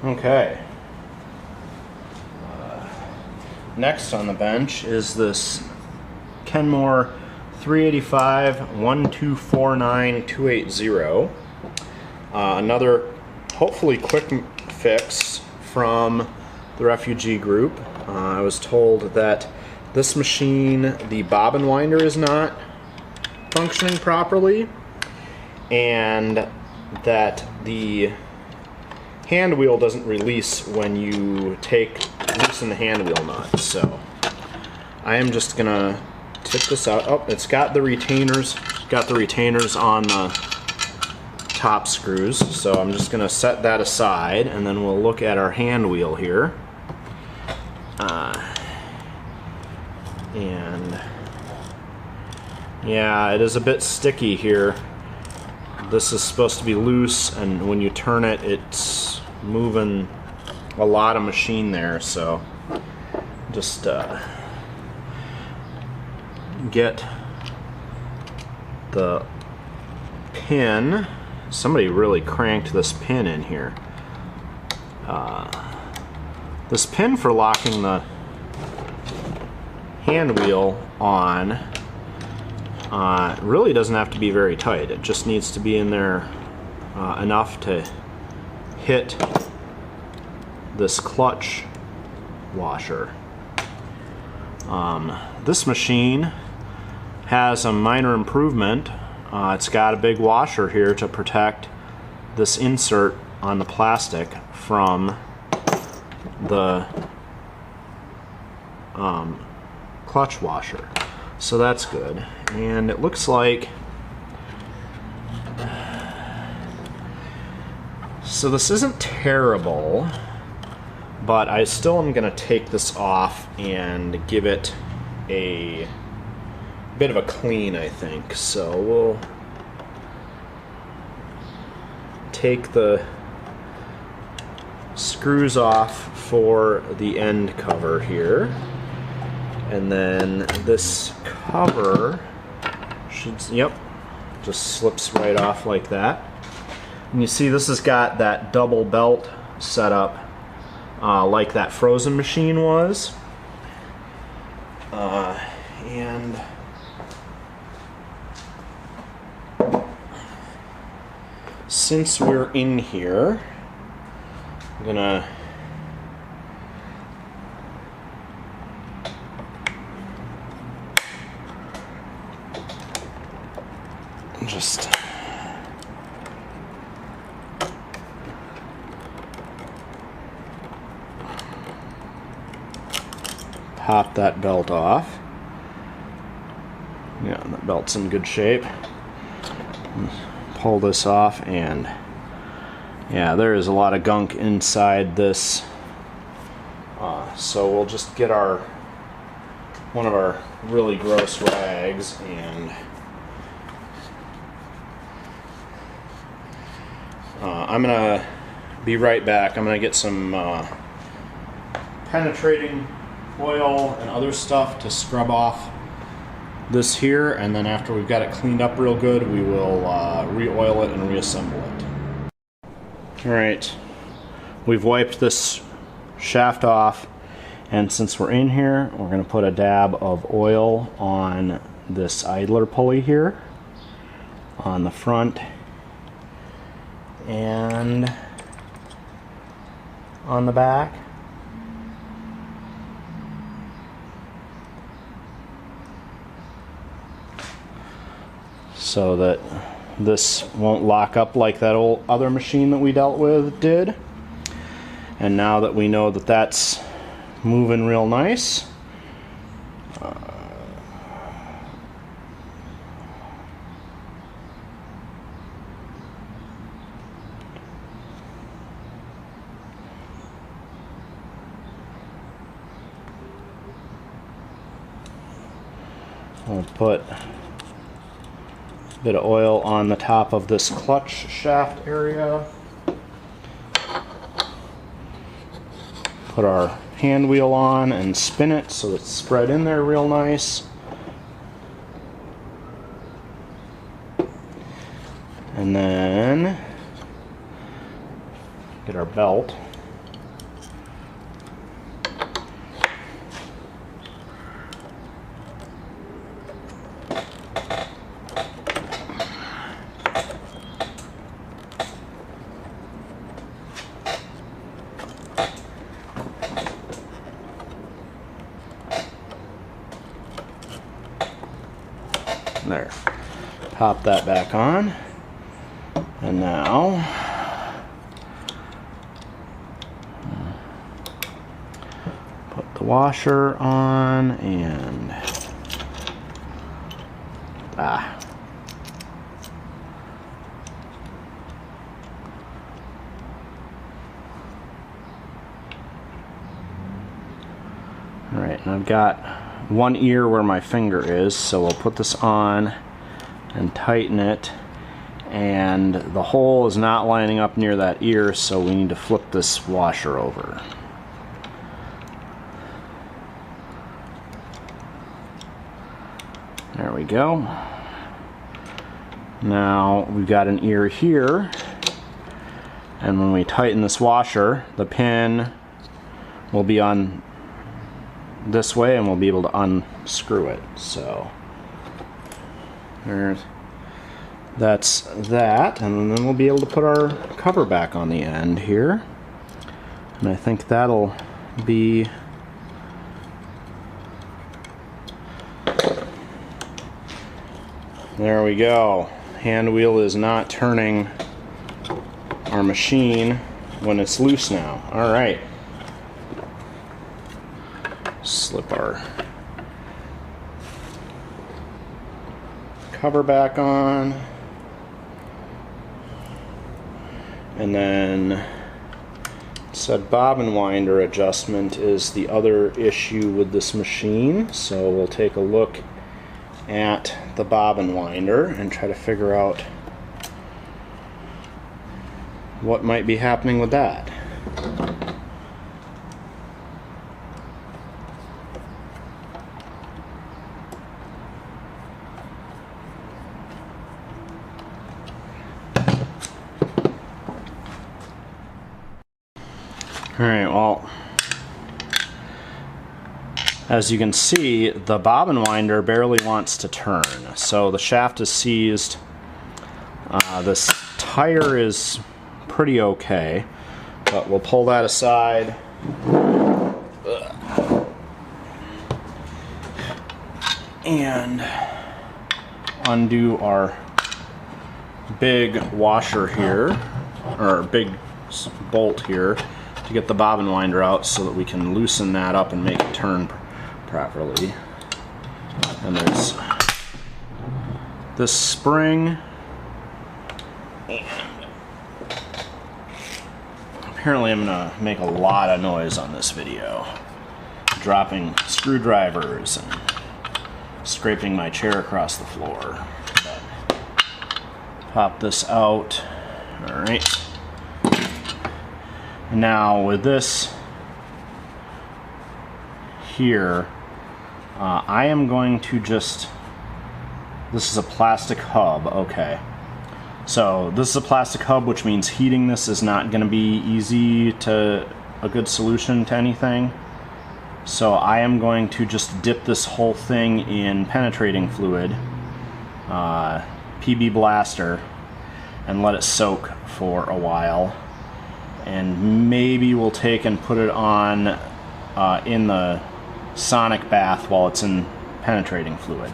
Okay. Next on the bench is this Kenmore 385 1249 280. Another hopefully quick fix from the refugee group. I was told that this machine, the bobbin winder is not functioning properly, and that the hand wheel doesn't release when you loosen the hand wheel nut. So I am just gonna tip this out. Oh, it's got the retainers. Got the retainers on the top screws. So I'm just gonna set that aside, and then we'll look at our hand wheel here. And yeah, it is a bit sticky here. This is supposed to be loose, and when you turn it, it's moving a lot of machine there. So just get the pin. Somebody really cranked this pin in here. This pin for locking the hand wheel on really doesn't have to be very tight. It just needs to be in there enough to hit this clutch washer. This machine has a minor improvement. It's got a big washer here to protect this insert on the plastic from the clutch washer. So that's good. And it looks like, so this isn't terrible, but I still am going to take this off and give it a bit of a clean, I think. So we'll take the screws off for the end cover here, and then this cover should, yep, just slips right off like that. And you see this has got that double belt set up like that frozen machine was. And since we're in here, I'm gonna just pop that belt off. Yeah, that belt's in good shape. Pull this off, and yeah, there is a lot of gunk inside this. So we'll just get one of our really gross rags, and I'm gonna be right back. I'm gonna get some penetrating oil and other stuff to scrub off this here, and then after we've got it cleaned up real good, we will re-oil it and reassemble it. Alright, we've wiped this shaft off, and since we're in here, we're going to put a dab of oil on this idler pulley here on the front and on the back. So that this won't lock up like that old other machine that we dealt with did. And now that we know that that's moving real nice, we'll put bit of oil on the top of this clutch shaft area. Put our hand wheel on and spin it so it's spread in there real nice. And then get our belt. There. Pop that back on. And now put the washer on and Alright, and I've got one ear where my finger is, so we'll put this on and tighten it, and the hole is not lining up near that ear, so we need to flip this washer over. There we go. Now we've got an ear here, and when we tighten this washer, the pin will be on this way and we'll be able to unscrew it. So that's that, and then we'll be able to put our cover back on the end here, and I think that'll be there. We go. Handwheel is not turning our machine when it's loose now. Alright. Slip our cover back on, and then said bobbin winder adjustment is the other issue with this machine, so we'll take a look at the bobbin winder and try to figure out what might be happening with that. Alright, well, as you can see, the bobbin winder barely wants to turn, so the shaft is seized. This tire is pretty okay, but we'll pull that aside. And undo our big washer here, or big bolt here, to get the bobbin winder out so that we can loosen that up and make it turn properly. And there's this spring, and apparently I'm gonna make a lot of noise on this video, dropping screwdrivers and scraping my chair across the floor. But pop this out. Alright. Now with this here, I am going to just, this is a plastic hub, okay. So this is a plastic hub, which means heating this is not going to be easy to a good solution to anything. So I am going to just dip this whole thing in penetrating fluid, PB Blaster, and let it soak for a while. And maybe we'll take and put it on in the sonic bath while it's in penetrating fluid.